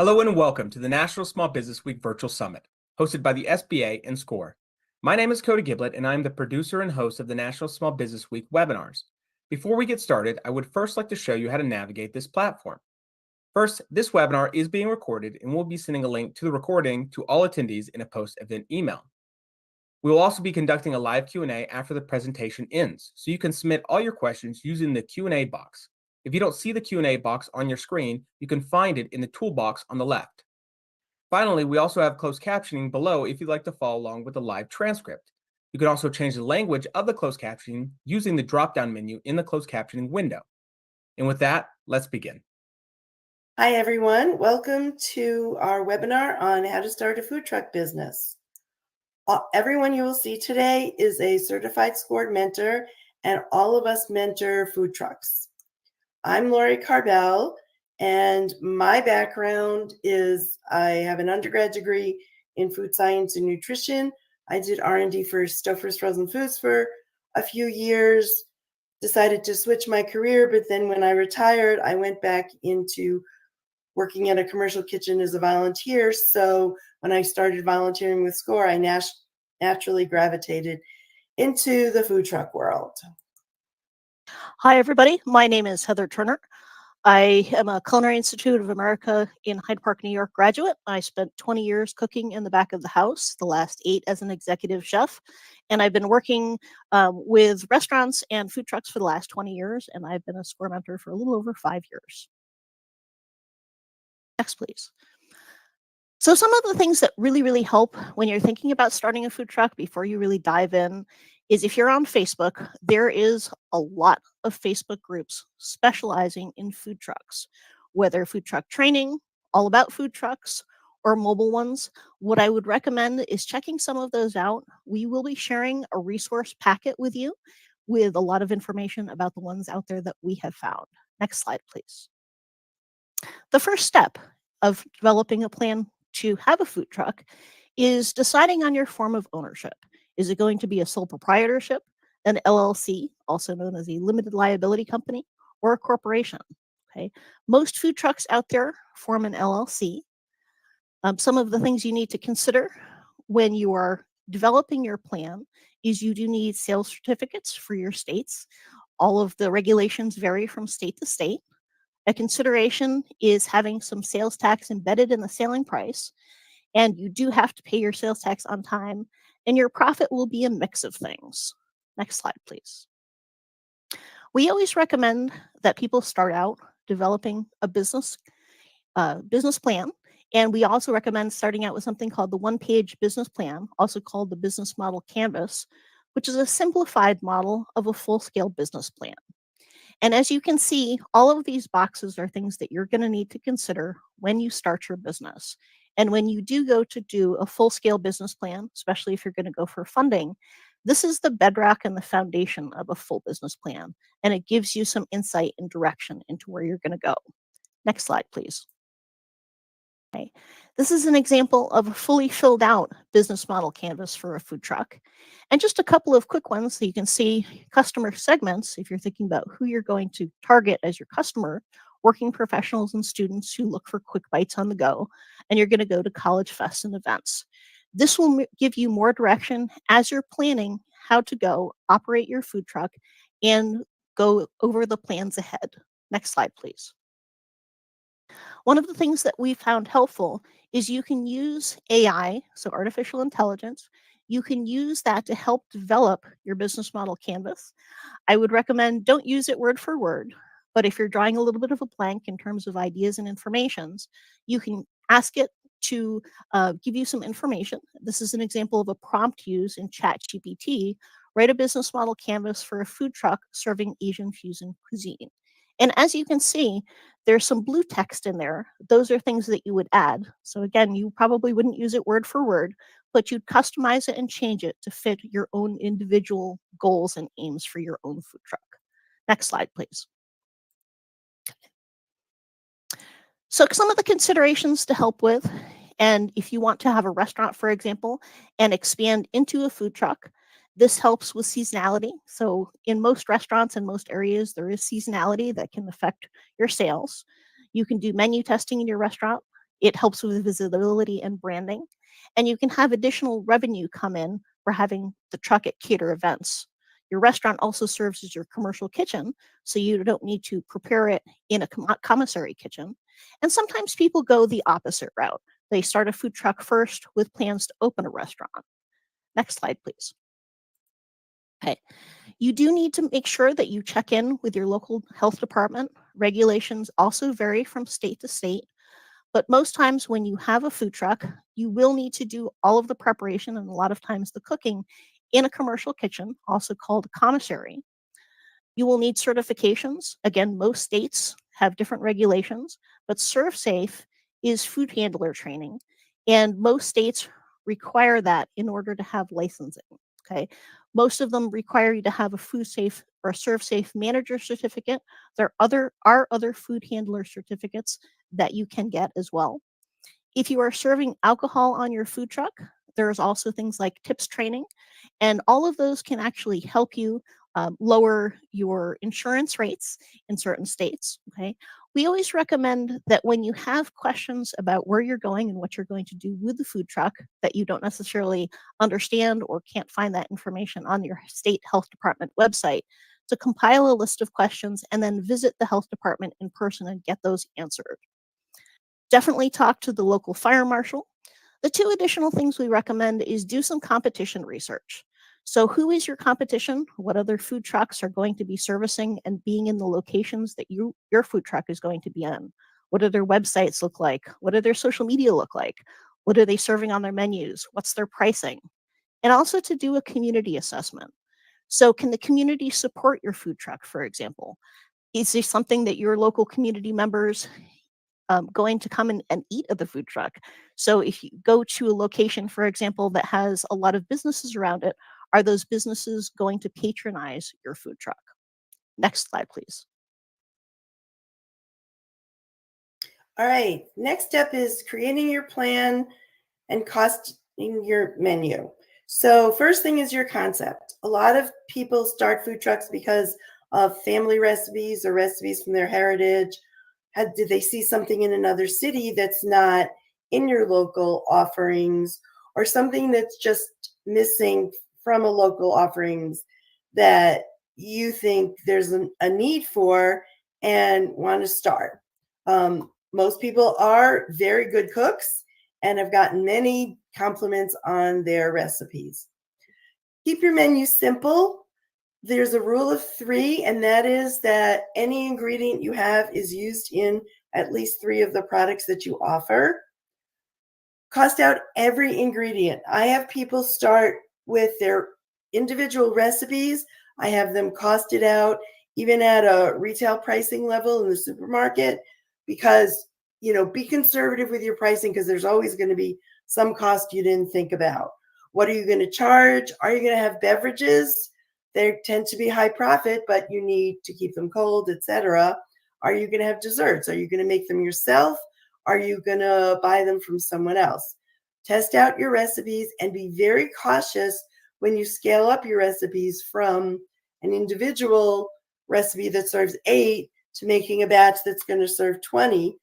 Hello and welcome to the National Small Business Week Virtual Summit, hosted by the SBA and SCORE. My name is Cody Giblett, and I am the producer and host of the National Small Business Week webinars. Before we get started, I would first like to show you how to navigate this platform. First, this webinar is being recorded, and we'll be sending a link to the recording to all attendees in a post-event email. We will also be conducting a live Q&A after the presentation ends, so you can submit all your questions using the Q&A box. If you don't see the Q&A box on your screen, you can find it in the toolbox on the left. Finally, we also have closed captioning below if you'd like to follow along with the live transcript. You can also change the language of the closed captioning using the drop-down menu in the closed captioning window. And with that, let's begin. Hi, everyone. Welcome to our webinar on how to start a food truck business. Everyone you will see today is a certified scored mentor, and all of us mentor food trucks. I'm Lori Carbell, and my background is I have an undergrad degree in food science and nutrition. I did R&D for Stouffer's Frozen Foods for a few years, decided to switch my career, but then when I retired, I went back into working at a commercial kitchen as a volunteer. So when I started volunteering with SCORE, I naturally gravitated into the food truck world. Hi, everybody. My name is Heather Turner. I am a Culinary Institute of America in Hyde Park, New York graduate. I spent 20 years cooking in the back of the house, the last 8 as an executive chef. And I've been working with restaurants and food trucks for the last 20 years, and I've been a SCORE mentor for a little over 5 years. Next, please. So some of the things that really help when you're thinking about starting a food truck before you really dive in is if you're on Facebook, there is a lot of Facebook groups specializing in food trucks, whether food truck training, all about food trucks, or mobile ones. What I would recommend is checking some of those out. We will be sharing a resource packet with you with a lot of information about the ones out there that we have found. Next slide, please. The first step of developing a plan to have a food truck is deciding on your form of ownership. Is it going to be a sole proprietorship, an LLC, also known as a limited liability company, or a corporation? Okay. Most food trucks out there form an LLC. Some of the things you need to consider when you are developing your plan is you do need sales certificates for your states. All of the regulations vary from state to state. A consideration is having some sales tax embedded in the selling price, and you do have to pay your sales tax on time, and your profit will be a mix of things. Next slide, please. We always recommend that people start out developing a business plan, and we also recommend starting out with something called the one-page business plan, also called the business model canvas, which is a simplified model of a full-scale business plan. And as you can see, all of these boxes are things that you're going to need to consider when you start your business. And when you do go to do a full-scale business plan, especially if you're going to go for funding, this is the bedrock and the foundation of a full business plan. And it gives you some insight and direction into where you're going to go. Next slide, please. Okay. This is an example of a fully filled out business model canvas for a food truck. And just a couple of quick ones so you can see customer segments if you're thinking about who you're going to target as your customer: working professionals and students who look for quick bites on the go, and you're going to go to college fests and events. This will give you more direction as you're planning how to go operate your food truck and go over the plans ahead. Next slide, please. One of the things that we found helpful is you can use AI, so artificial intelligence. You can use that to help develop your business model canvas. I would recommend don't use it word for word, but if you're drawing a little bit of a blank in terms of ideas and informations, you can ask it to give you some information. This is an example of a prompt used in ChatGPT. Write a business model canvas for a food truck serving Asian fusion cuisine. And as you can see, there's some blue text in there. Those are things that you would add. So again, you probably wouldn't use it word for word, but you'd customize it and change it to fit your own individual goals and aims for your own food truck. Next slide, please. So some of the considerations to help with, and if you want to have a restaurant, for example, and expand into a food truck, this helps with seasonality. So in most restaurants and most areas, there is seasonality that can affect your sales. You can do menu testing in your restaurant. It helps with visibility and branding. And you can have additional revenue come in for having the truck at cater events. Your restaurant also serves as your commercial kitchen, so you don't need to prepare it in a commissary kitchen. And sometimes people go the opposite route. They start a food truck first with plans to open a restaurant. Next slide, please. Okay. You do need to make sure that you check in with your local health department. Regulations also vary from state to state, but most times when you have a food truck, you will need to do all of the preparation and a lot of times the cooking in a commercial kitchen, also called a commissary. You will need certifications. Again, most states have different regulations, but ServSafe is food handler training, and most states require that in order to have licensing. Okay, most of them require you to have a food safe or a ServSafe manager certificate. There are other food handler certificates that you can get as well. If you are serving alcohol on your food truck, there's also things like tips training, and all of those can actually help you lower your insurance rates in certain states. Okay, we always recommend that when you have questions about where you're going and what you're going to do with the food truck that you don't necessarily understand or can't find that information on your state health department website, to compile a list of questions and then visit the health department in person and get those answered. Definitely talk to the local fire marshal. The two additional things we recommend is do some competition research. So who is your competition? What other food trucks are going to be servicing and being in the locations that your food truck is going to be in? What do their websites look like? What do their social media look like? What are they serving on their menus? What's their pricing? And also to do a community assessment. So can the community support your food truck, for example? Is this something that your local community members going to come and eat at the food truck? So if you go to a location, for example, that has a lot of businesses around it, are those businesses going to patronize your food truck? Next slide, please. All right, next step is creating your plan and costing your menu. So first thing is your concept. A lot of people start food trucks because of family recipes or recipes from their heritage. Did they see something in another city that's not in your local offerings, or something that's just missing from a local offerings that you think there's a need for and want to start? Most people are very good cooks and have gotten many compliments on their recipes. Keep your menu simple. There's a rule of 3, and that is that any ingredient you have is used in at least 3 of the products that you offer. Cost out every ingredient. I have people start with their individual recipes. I have them costed out even at a retail pricing level in the supermarket, because, be conservative with your pricing, because there's always going to be some cost you didn't think about. What are you going to charge? Are you going to have beverages? They tend to be high profit, but you need to keep them cold, etc. Are you going to have desserts? Are you going to make them yourself? Are you going to buy them from someone else? Test out your recipes and be very cautious when you scale up your recipes from an individual recipe that serves 8 to making a batch that's going to serve 20.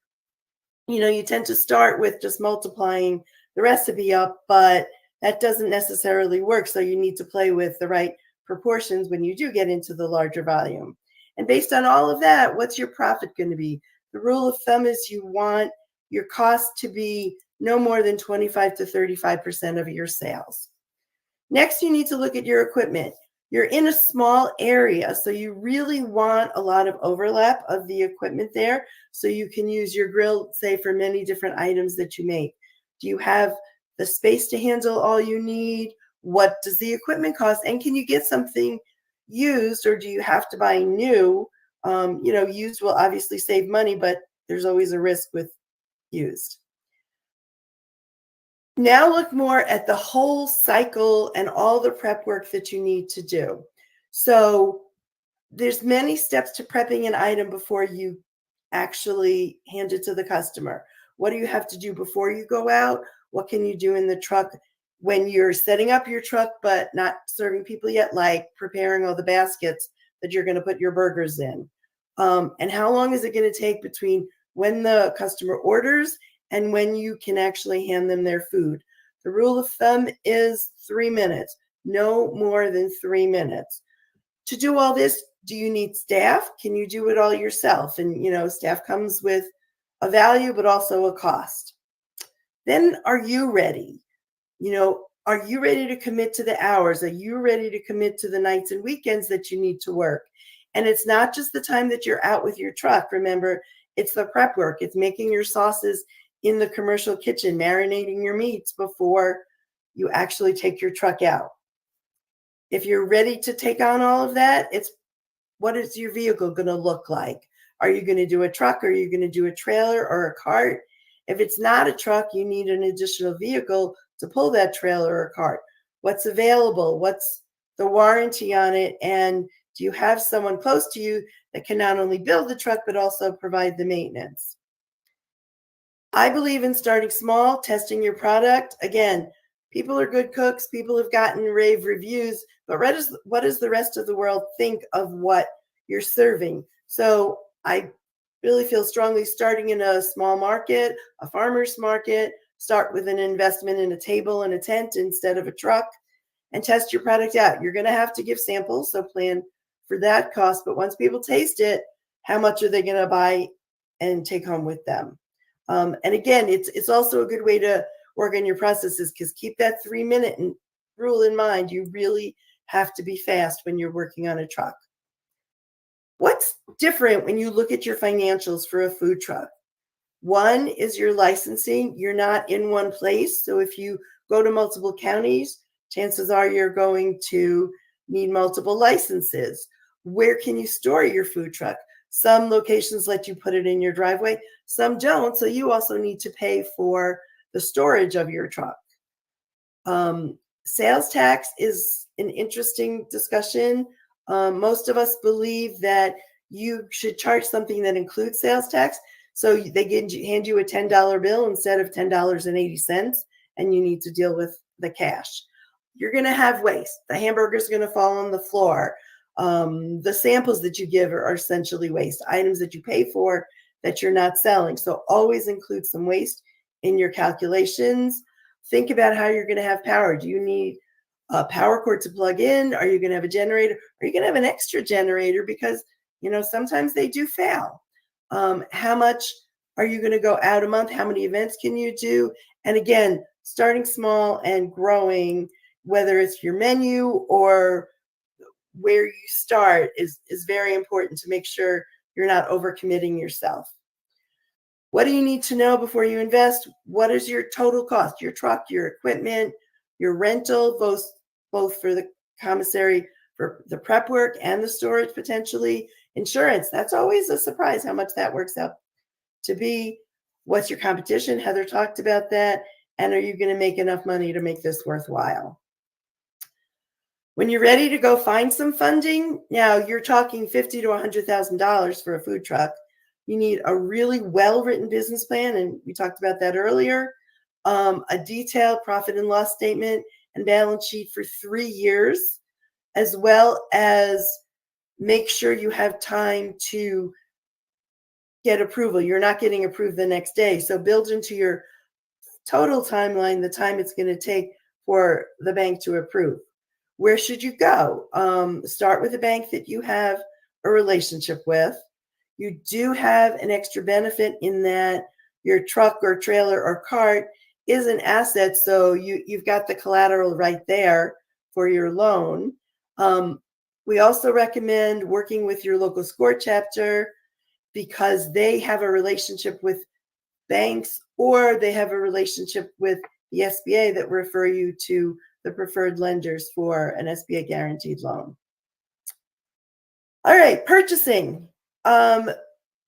You tend to start with just multiplying the recipe up, but that doesn't necessarily work. So you need to play with the right proportions when you do get into the larger volume. And based on all of that, what's your profit going to be? The rule of thumb is you want your cost to be no more than 25 to 35% of your sales. Next, you need to look at your equipment. You're in a small area, so you really want a lot of overlap of the equipment there, so you can use your grill, say, for many different items that you make. Do you have the space to handle all you need? What does the equipment cost? And can you get something used, or do you have to buy new? Used will obviously save money, but there's always a risk with used. Now look more at the whole cycle and all the prep work that you need to do. So there's many steps to prepping an item before you actually hand it to the customer. What do you have to do before you go out? What can you do in the truck when you're setting up your truck but not serving people yet, like preparing all the baskets that you're going to put your burgers in? And how long is it going to take between when the customer orders and when you can actually hand them their food. The rule of thumb is 3 minutes, no more than 3 minutes. To do all this, do you need staff? Can you do it all yourself? And, staff comes with a value, but also a cost. Then are you ready? Are you ready to commit to the hours? Are you ready to commit to the nights and weekends that you need to work? And it's not just the time that you're out with your truck. Remember, it's the prep work. It's making your sauces in the commercial kitchen, marinating your meats before you actually take your truck out. If you're ready to take on all of that, it's what is your vehicle going to look like? Are you going to do a truck? Are you going to do a trailer or a cart? If it's not a truck, you need an additional vehicle to pull that trailer or cart. What's available? What's the warranty on it? And do you have someone close to you that can not only build the truck, but also provide the maintenance? I believe in starting small, testing your product. Again, people are good cooks. People have gotten rave reviews, but what does the rest of the world think of what you're serving? So I really feel strongly starting in a small market, a farmer's market, start with an investment in a table and a tent instead of a truck, and test your product out. You're going to have to give samples, so plan for that cost. But once people taste it, how much are they going to buy and take home with them? And again, it's also a good way to work on your processes, because keep that 3-minute rule in mind. You really have to be fast when you're working on a truck. What's different when you look at your financials for a food truck? One is your licensing. You're not in one place. So if you go to multiple counties, chances are you're going to need multiple licenses. Where can you store your food truck? Some locations let you put it in your driveway. Some don't. So you also need to pay for the storage of your truck. Sales tax is an interesting discussion. Most of us believe that you should charge something that includes sales tax. So they hand you a $10 bill instead of $10.80, and you need to deal with the cash. You're going to have waste. The hamburger's going to fall on the floor. The samples that you give are essentially waste, items that you pay for that you're not selling. So always include some waste in your calculations. Think about how you're going to have power. Do you need a power cord to plug in? Are you going to have a generator? Are you going to have an extra generator? Because, sometimes they do fail. How much are you going to go out a month? How many events can you do? And again, starting small and growing, whether it's your menu or where you start, is very important to make sure you're not overcommitting yourself. What do you need to know before you invest? What is your total cost? Your truck, your equipment, your rental, both for the commissary, for the prep work and the storage potentially. Insurance, that's always a surprise how much that works out to be. What's your competition? Heather talked about that. And are you going to make enough money to make this worthwhile? When you're ready to go find some funding, now you're talking $50,000 to $100,000 for a food truck. You need a really well-written business plan, and we talked about that earlier, a detailed profit and loss statement and balance sheet for 3 years, as well as make sure you have time to get approval. You're not getting approved the next day. So build into your total timeline the time it's going to take for the bank to approve. Where should you go? Start with a bank that you have a relationship with. You do have an extra benefit in that your truck or trailer or cart is an asset. So you've got the collateral right there for your loan. We also recommend working with your local SCORE chapter because they have a relationship with banks, or they have a relationship with the SBA that refer you to the preferred lenders for an SBA guaranteed loan. All right, purchasing.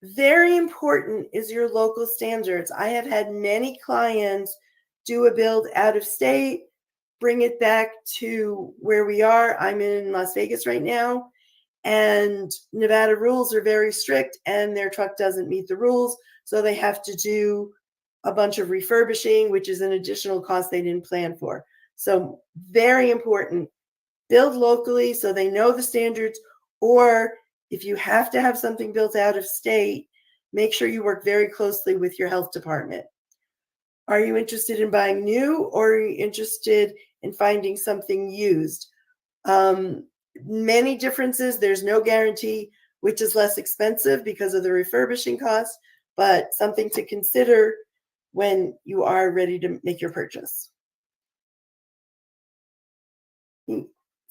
Very important is your local standards. I have had many clients do a build out of state, bring it back to where we are. I'm in Las Vegas right now, and Nevada rules are very strict, and their truck doesn't meet the rules. So they have to do a bunch of refurbishing, which is an additional cost they didn't plan for. So very important, build locally so they know the standards, or if you have to have something built out of state, make sure you work very closely with your health department. Are you interested in buying new, or are you interested in finding something used? Many differences. There's no guarantee which is less expensive because of the refurbishing cost, but something to consider when you are ready to make your purchase.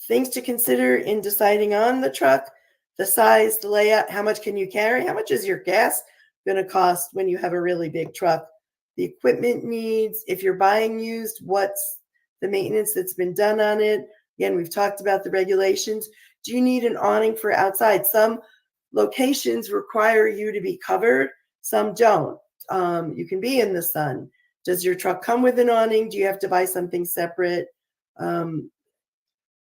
Things to consider in deciding on the truck: the size, the layout, how much can you carry, how much is your gas going to cost when you have a really big truck, the equipment needs, if you're buying used, what's the maintenance that's been done on it. Again, we've talked about the regulations. Do you need an awning for outside? Some locations require you to be covered, some don't. You can be in the sun. Does your truck come with an awning? Do you have to buy something separate?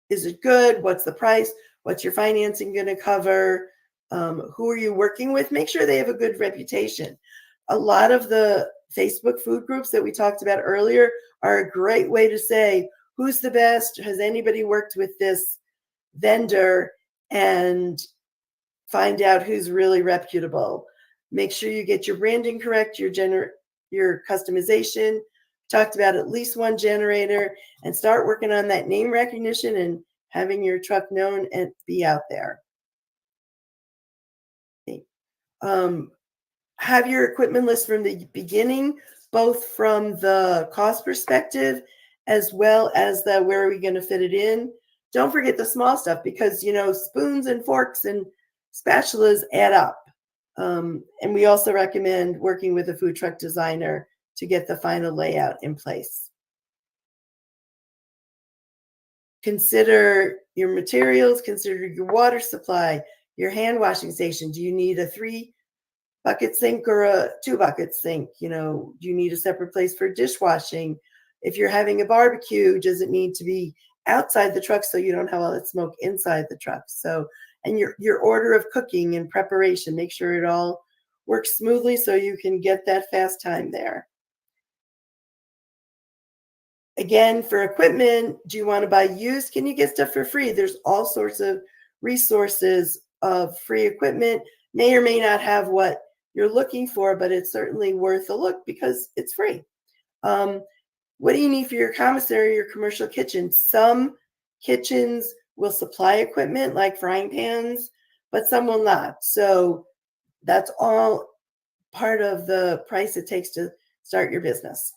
Is it good? What's the price? What's your financing going to cover? Who are you working with? Make sure they have a good reputation. A lot of the Facebook food groups that we talked about earlier are a great way to say, who's the best? Has anybody worked with this vendor? And find out who's really reputable. Make sure you get your branding correct, your customization. Talked about at least one generator, and start working on that name recognition and having your truck known and be out there. Okay. Have your equipment list from the beginning, both from the cost perspective as well as the where are we going to fit it in. Don't forget the small stuff, because spoons and forks and spatulas add up. And we also recommend working with a food truck designer to get the final layout in place. Consider your materials, consider your water supply, your hand washing station. Do you need a 3-bucket sink or a 2-bucket sink? Do you need a separate place for dishwashing? If you're having a barbecue, does it need to be outside the truck so you don't have all that smoke inside the truck? And your order of cooking and preparation, make sure it all works smoothly so you can get that fast time there. Again, for equipment, do you want to buy used? Can you get stuff for free? There's all sorts of resources of free equipment. May or may not have what you're looking for, but it's certainly worth a look because it's free. What do you need for your commissary, your commercial kitchen? Some kitchens will supply equipment like frying pans, but some will not. So that's all part of the price it takes to start your business.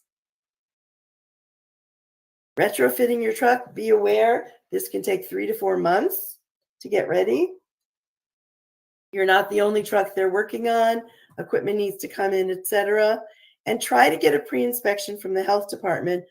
Retrofitting your truck, be aware this can take 3 to 4 months to get ready. You're not the only truck they're working on. Equipment needs to come in, etc. And try to get a pre-inspection from the health department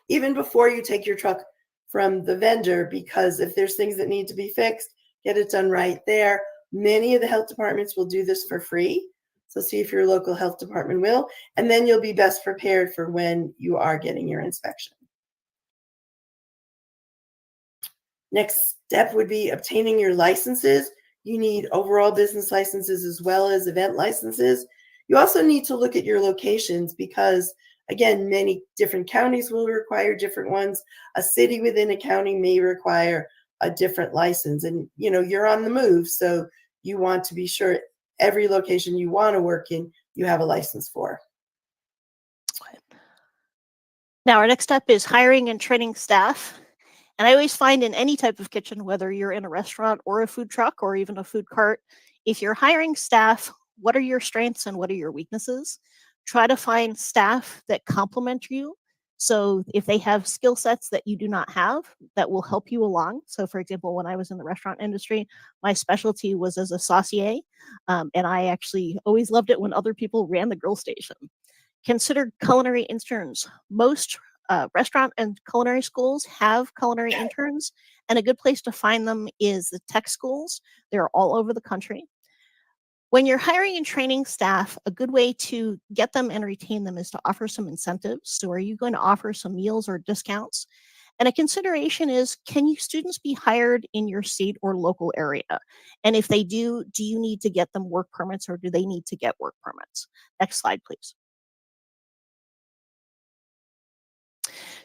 even before you take your truck from the vendor, because if there's things that need to be fixed, get it done right there. Many of the health departments will do this for free. So see if your local health department will, and then you'll be best prepared for when you are getting your inspection. Next step would be obtaining your licenses. You need overall business licenses as well as event licenses. You also need to look at your locations because, again, many different counties will require different ones. A city within a county may require a different license. And, you're on the move, so you want to be sure every location you want to work in, you have a license for. Now, our next step is hiring and training staff. And I always find in any type of kitchen, whether you're in a restaurant or a food truck or even a food cart, if you're hiring staff, what are your strengths and what are your weaknesses? Try to find staff that complement you. So if they have skill sets that you do not have, that will help you along. So for example, when I was in the restaurant industry, my specialty was as a saucier. And I actually always loved it when other people ran the grill station. Consider culinary interns. Most restaurant and culinary schools have culinary interns, and a good place to find them is the tech schools. They're all over the country. When you're hiring and training staff, a good way to get them and retain them is to offer some incentives. So are you going to offer some meals or discounts? And a consideration is, can students be hired in your state or local area? And if they do you need to get them work permits or do they need to get work permits? Next slide, please.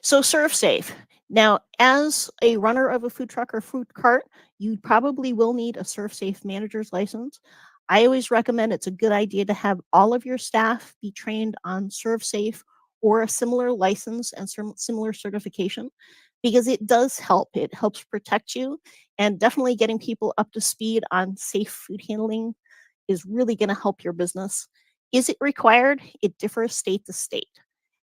So serve safe. Now, as a runner of a food truck or food cart, you probably will need a serve safe manager's license. I always recommend it's a good idea to have all of your staff be trained on serve safe or a similar license and similar certification, because it does help. It helps protect you, and definitely getting people up to speed on safe food handling is really going to help your business. Is it required? It differs state to state.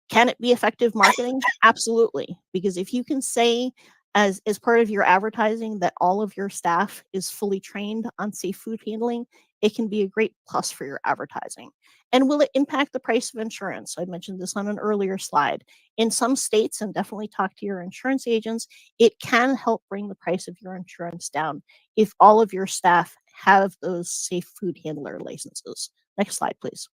Can it be effective marketing? Absolutely. Because if you can say as part of your advertising that all of your staff is fully trained on safe food handling, it can be a great plus for your advertising. And will it impact the price of insurance? I mentioned this on an earlier slide. In some states, and definitely talk to your insurance agents, it can help bring the price of your insurance down if all of your staff have those safe food handler licenses. Next slide, please.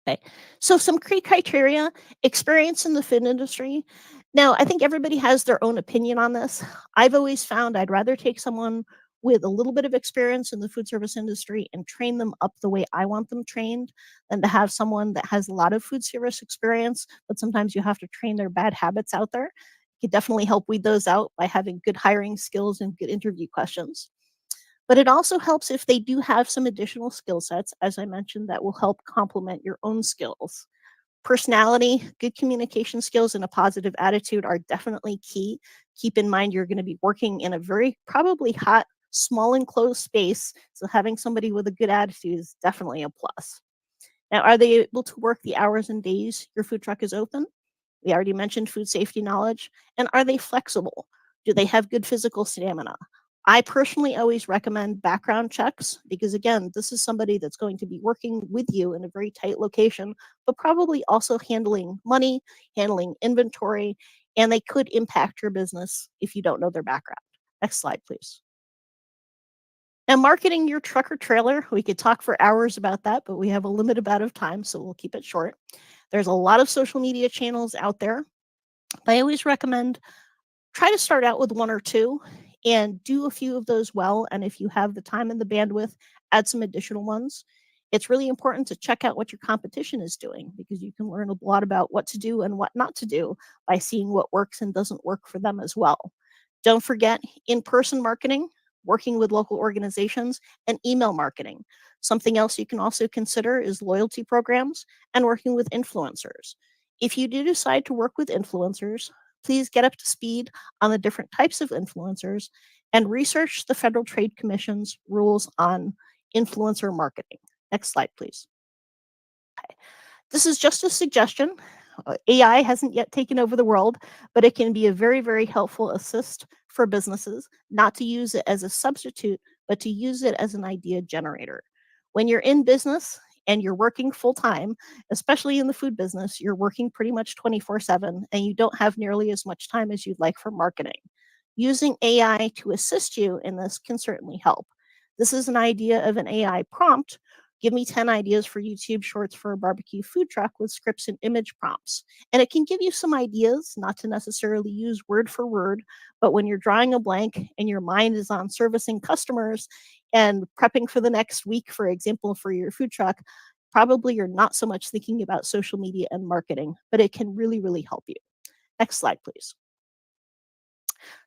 Okay, so some key criteria: experience in the food industry. Now, I think everybody has their own opinion on this. I've always found I'd rather take someone with a little bit of experience in the food service industry and train them up the way I want them trained than to have someone that has a lot of food service experience, but sometimes you have to train their bad habits out there. You can definitely help weed those out by having good hiring skills and good interview questions. But it also helps if they do have some additional skill sets, as I mentioned, that will help complement your own skills. Personality, good communication skills, and a positive attitude are definitely key. Keep in mind you're going to be working in a very probably hot, small enclosed space, so having somebody with a good attitude is definitely a plus. Now, are they able to work the hours and days your food truck is open? We already mentioned food safety knowledge. And are they flexible? Do they have good physical stamina? I personally always recommend background checks because, again, this is somebody that's going to be working with you in a very tight location, but probably also handling money, handling inventory, and they could impact your business if you don't know their background. Next slide, please. Now, marketing your truck or trailer, we could talk for hours about that, but we have a limited amount of time, so we'll keep it short. There's a lot of social media channels out there. I always recommend try to start out with one or two and do a few of those well. And if you have the time and the bandwidth, add some additional ones. It's really important to check out what your competition is doing because you can learn a lot about what to do and what not to do by seeing what works and doesn't work for them as well. Don't forget in-person marketing, working with local organizations, and email marketing. Something else you can also consider is loyalty programs and working with influencers. If you do decide to work with influencers, please get up to speed on the different types of influencers and research the Federal Trade Commission's rules on influencer marketing. Next slide, please. Okay. This is just a suggestion. AI hasn't yet taken over the world, but it can be a very, very helpful assist for businesses, not to use it as a substitute, but to use it as an idea generator. When you're in business and you're working full time, especially in the food business, you're working pretty much 24/7 and you don't have nearly as much time as you'd like for marketing. Using AI to assist you in this can certainly help. This is an idea of an AI prompt. Give me 10 ideas for YouTube shorts for a barbecue food truck with scripts and image prompts. And it can give you some ideas, not to necessarily use word for word, but when you're drawing a blank and your mind is on servicing customers and prepping for the next week, for example, for your food truck, probably you're not so much thinking about social media and marketing, but it can really, really help you. Next slide, please.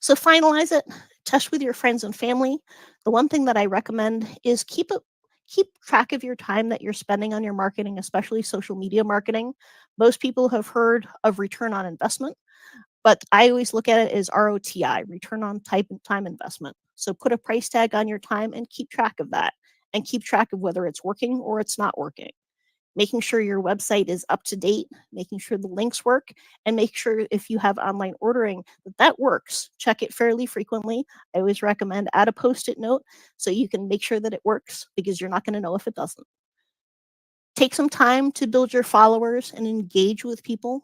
So finalize it, test with your friends and family. The one thing that I recommend is keep track of your time that you're spending on your marketing, especially social media marketing. Most people have heard of return on investment, but I always look at it as ROTI, return on time investment. So put a price tag on your time and keep track of that and keep track of whether it's working or it's not working. Making sure your website is up to date, making sure the links work, and make sure if you have online ordering that works. Check it fairly frequently. I always recommend add a post-it note so you can make sure that it works because you're not going to know if it doesn't. Take some time to build your followers and engage with people,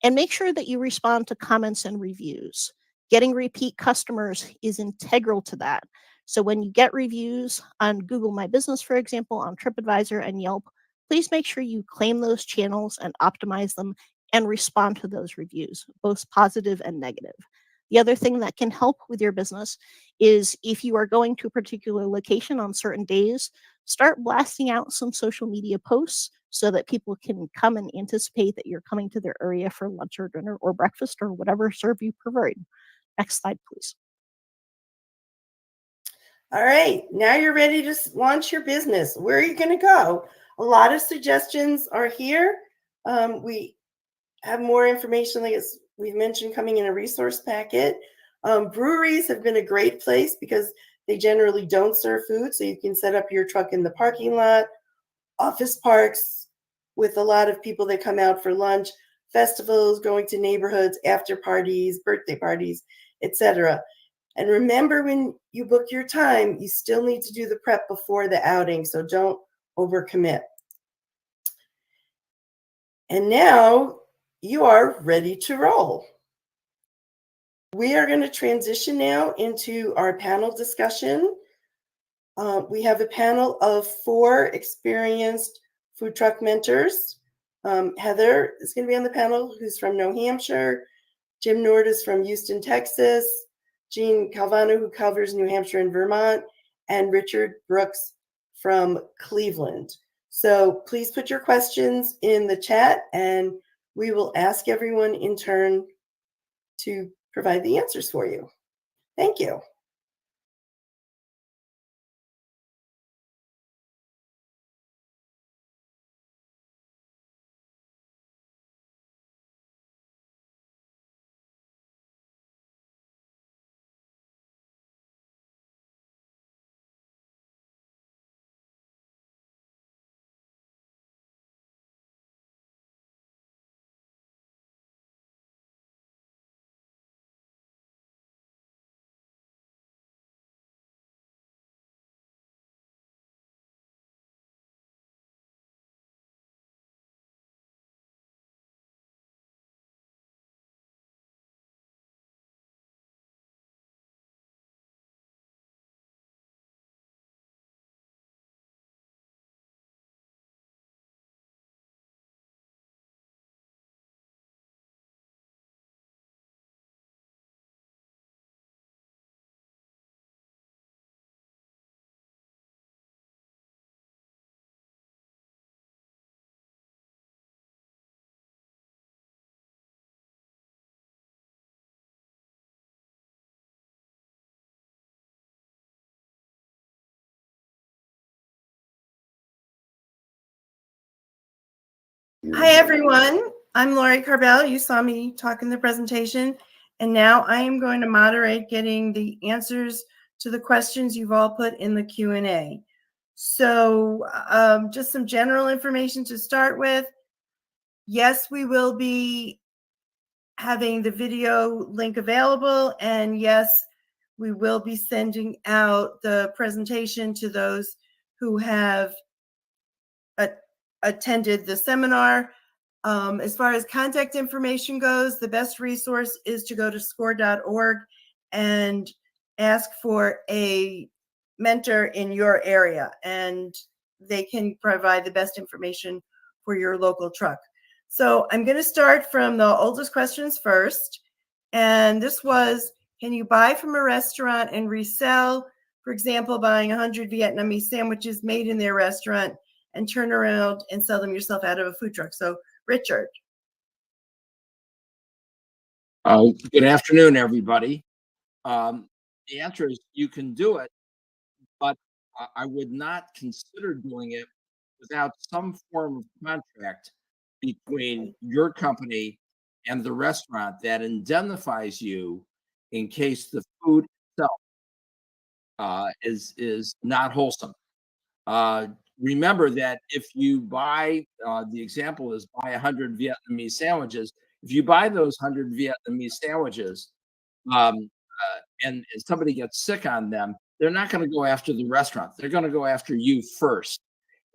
and make sure that you respond to comments and reviews. Getting repeat customers is integral to that. So when you get reviews on Google My Business, for example, on TripAdvisor and Yelp, please make sure you claim those channels and optimize them and respond to those reviews, both positive and negative. The other thing that can help with your business is if you are going to a particular location on certain days, start blasting out some social media posts so that people can come and anticipate that you're coming to their area for lunch or dinner or breakfast or whatever serve you prefer. Next slide, please. All right, now you're ready to launch your business. Where are you going to go? A lot of suggestions are here. We have more information, like as we've mentioned, coming in a resource packet. Breweries have been a great place because they generally don't serve food, so you can set up your truck in the parking lot, office parks with a lot of people that come out for lunch, festivals, going to neighborhoods, after parties, birthday parties, etc. And remember, when you book your time, you still need to do the prep before the outing, so don't overcommit. And now you are ready to roll. We are going to transition now into our panel discussion. We have a panel of 4 experienced food truck mentors. Heather is going to be on the panel, who's from New Hampshire. Jim Nord is from Houston, Texas. Jean Calvano, who covers New Hampshire and Vermont. And Richard Brooks from Cleveland. So please put your questions in the chat, and we will ask everyone in turn to provide the answers for you. Thank you. Hi, everyone. I'm Lori Carbell. You saw me talk in the presentation, and now I am going to moderate getting the answers to the questions you've all put in the Q&A. So just some general information to start with. Yes, we will be having the video link available, and yes, we will be sending out the presentation to those who have attended the seminar. As far as contact information goes, the best resource is to go to score.org and ask for a mentor in your area, and they can provide the best information for your local truck. So I'm going to start from the oldest questions first. And this was, can you buy from a restaurant and resell, for example, buying 100 Vietnamese sandwiches made in their restaurant and turn around and sell them yourself out of a food truck? So Richard. Good afternoon, everybody. The answer is you can do it, but I would not consider doing it without some form of contract between your company and the restaurant that indemnifies you in case the food itself is not wholesome. Remember that if you buy, the example is buy 100 Vietnamese sandwiches. If you buy those 100 Vietnamese sandwiches and somebody gets sick on them, they're not going to go after the restaurant. They're going to go after you first.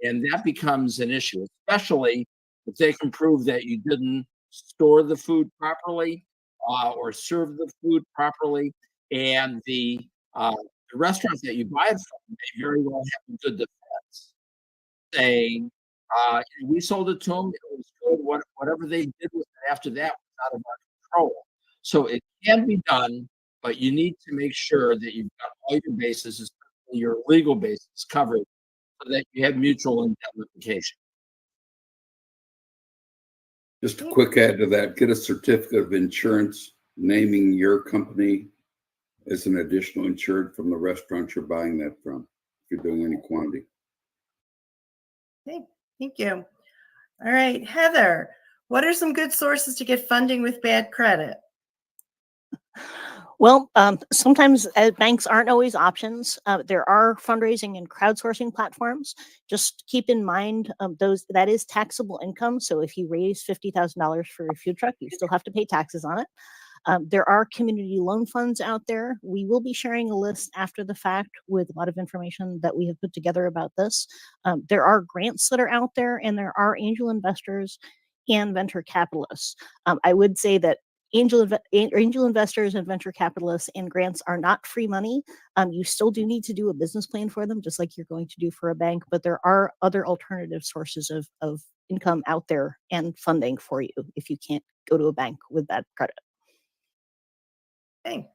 And that becomes an issue, especially if they can prove that you didn't store the food properly or serve the food properly. And the restaurant that you buy it from may very well have a good defense, saying, we sold it to them, it was good. Whatever they did with it after that was out of our control. So it can be done, but you need to make sure that you've got all your bases, especially your legal bases, covered so that you have mutual indemnification. Just a quick add to that, get a certificate of insurance naming your company as an additional insured from the restaurant you're buying that from, if you're doing any quantity. Okay, thank you. All right, Heather, What are some good sources to get funding with bad credit? Well, sometimes banks aren't always options. There are fundraising and crowdsourcing platforms. Just keep in mind that is taxable income. So if you raise $50,000 for a food truck, you still have to pay taxes on it. There are community loan funds out there. We will be sharing a list after the fact with a lot of information that we have put together about this. There are grants that are out there, and there are angel investors and venture capitalists. I would say that angel investors and venture capitalists and grants are not free money. You still do need to do a business plan for them, just like you're going to do for a bank, but there are other alternative sources of income out there and funding for you if you can't go to a bank with that credit. Okay.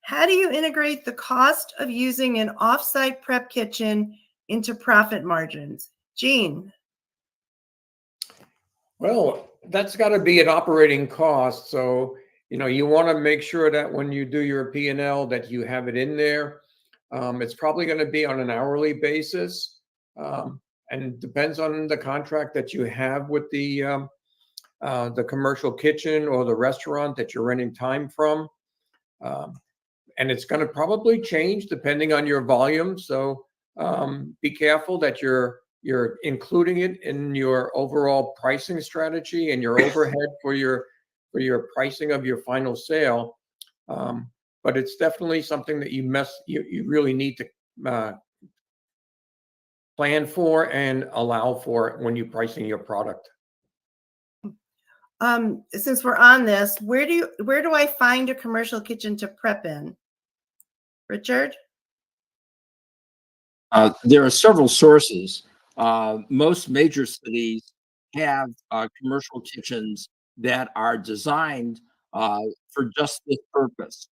How do you integrate the cost of using an offsite prep kitchen into profit margins? Gene. Well, that's got to be an operating cost. So, you want to make sure that when you do your P&L that you have it in there. It's probably going to be on an hourly basis, and it depends on the contract that you have with the commercial kitchen or the restaurant that you're renting time from. And it's going to probably change depending on your volume. So be careful that you're including it in your overall pricing strategy and your overhead for your pricing of your final sale. But it's definitely something that you really need to plan for and allow for when you're pricing your product. Since we're on this, where do I find a commercial kitchen to prep in? Richard? There are several sources. Most major cities have commercial kitchens that are designed for just this purpose.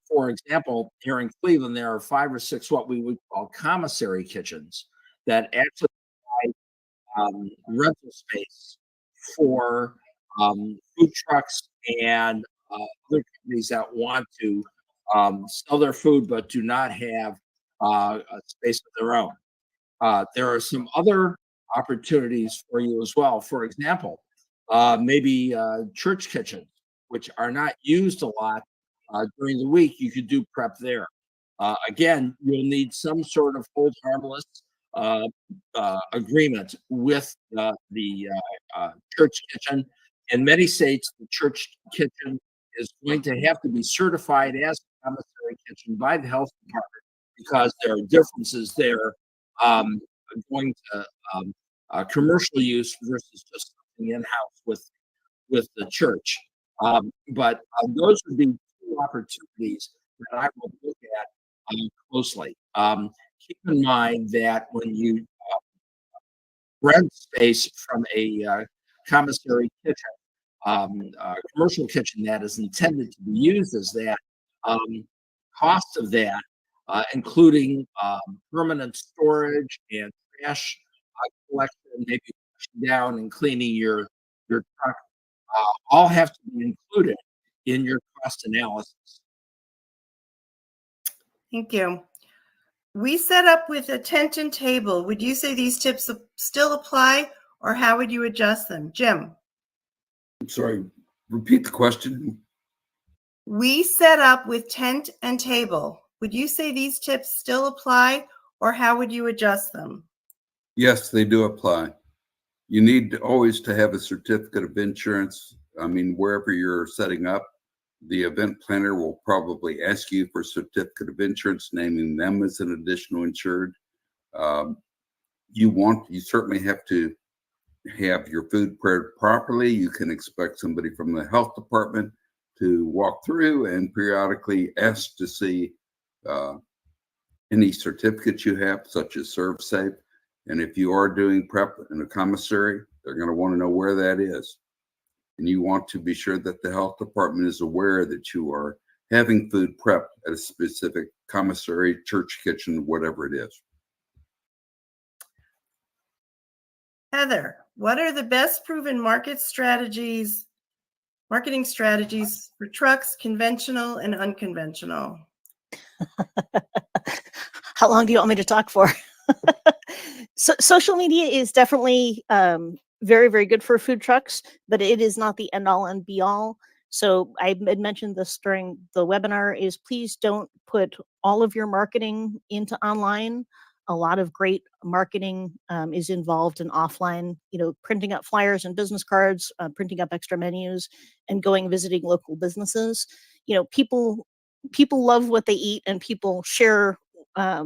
For example, here in Cleveland, there are 5 or 6 what we would call commissary kitchens that actually provide rental space for food trucks and other companies that want to sell their food but do not have a space of their own. There are some other opportunities for you as well. For example, maybe church kitchens, which are not used a lot during the week. You could do prep there. Again, you'll need some sort of hold harmless agreement with the church kitchen. In many states, the church kitchen is going to have to be certified as a commissary kitchen by the health department because there are differences there going to commercial use versus just something in-house with the church. But those would be 2 opportunities that I will look at closely. Keep in mind that when you rent space from a commissary kitchen, commercial kitchen that is intended to be used as that, cost of that, including permanent storage and trash collection, maybe washing down and cleaning your truck, all have to be included in your cost analysis. Thank you. We set up with a tent and table. Would you say these tips still apply, or how would you adjust them? Jim? I'm sorry, repeat the question. We set up with tent and table. Would you say these tips still apply, or how would you adjust them? Yes, they do apply. You need always to have a certificate of insurance. I mean, wherever you're setting up, the event planner will probably ask you for a certificate of insurance, naming them as an additional insured. You certainly have to have your food prepared properly. You can expect somebody from the health department to walk through and periodically ask to see any certificates you have, such as ServSafe. And if you are doing prep in a commissary, they're going to want to know where that is. And you want to be sure that the health department is aware that you are having food prepped at a specific commissary, church kitchen, whatever it is. Heather, what are the best proven marketing strategies for trucks, conventional and unconventional? How long do you want me to talk for? So social media is definitely very, very good for food trucks, but it is not the end all and be all. So I had mentioned this during the webinar is please don't put all of your marketing into online. A lot of great marketing is involved in offline, printing up flyers and business cards, printing up extra menus, and going visiting local businesses. People love what they eat, and people share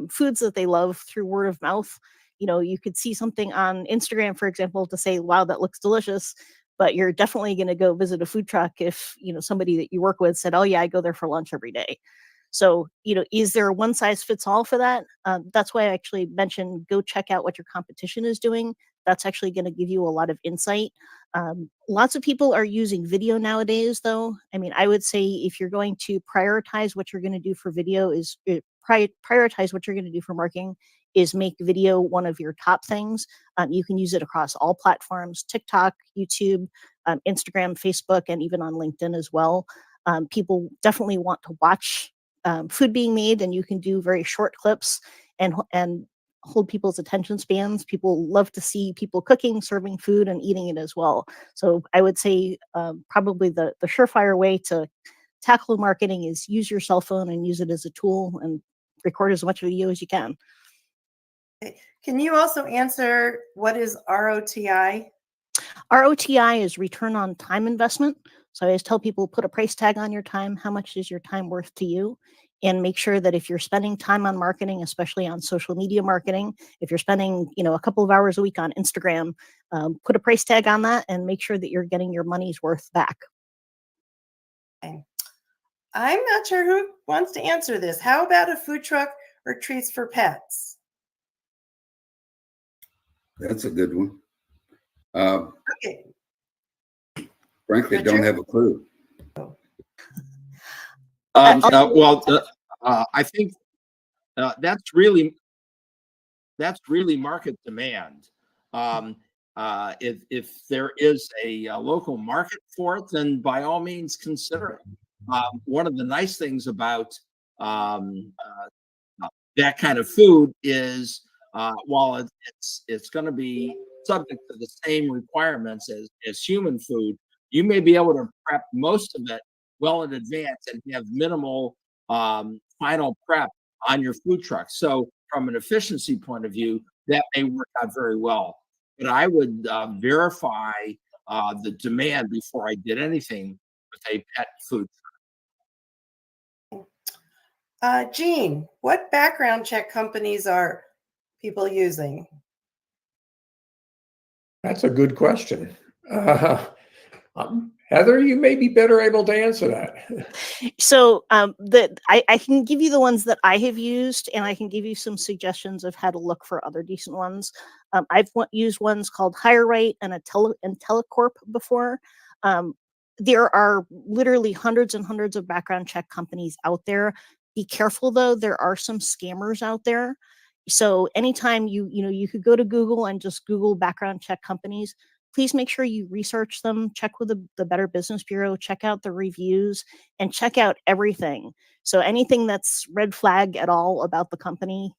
foods that they love through word of mouth. You could see something on Instagram, for example, to say, wow, that looks delicious. But you're definitely going to go visit a food truck if, somebody that you work with said, oh yeah, I go there for lunch every day. So, is there a one size fits all for that? That's why I actually mentioned go check out what your competition is doing. That's actually going to give you a lot of insight. Lots of people are using video nowadays, though. I mean, I would say if you're going to prioritize what you're going to do for video is prioritize what you're going to do for marketing is make video one of your top things. You can use it across all platforms, TikTok, YouTube, Instagram, Facebook, and even on LinkedIn as well. People definitely want to watch food being made, and you can do very short clips and hold people's attention spans. People love to see people cooking, serving food, and eating it as well. So I would say probably the surefire way to tackle marketing is use your cell phone and use it as a tool and record as much video as you can. Can you also answer what is ROTI? ROTI is return on time investment. So I always tell people, put a price tag on your time. How much is your time worth to you? And make sure that if you're spending time on marketing, especially on social media marketing, if you're spending, a couple of hours a week on Instagram, put a price tag on that and make sure that you're getting your money's worth back. Okay. I'm not sure who wants to answer this. How about a food truck or treats for pets? That's a good one. Okay. Frankly, Richard? don't have a clue. I think that's really market demand. If there is a local market for it, then by all means consider it. One of the nice things about that kind of food is while it's going to be subject to the same requirements as human food, you may be able to prep most of it well in advance and have minimal final prep on your food truck. So from an efficiency point of view, that may work out very well. But I would verify the demand before I did anything with a pet food truck. Jean, what background check companies are people using? That's a good question. Heather, you may be better able to answer that. So I can give you the ones that I have used, and I can give you some suggestions of how to look for other decent ones. I've used ones called HireRight and IntelliCorp before. There are literally hundreds and hundreds of background check companies out there. Be careful though, there are some scammers out there. So anytime you could go to Google and just Google background check companies. Please make sure you research them, check with the Better Business Bureau, check out the reviews, and check out everything. So anything that's red flag at all about the company,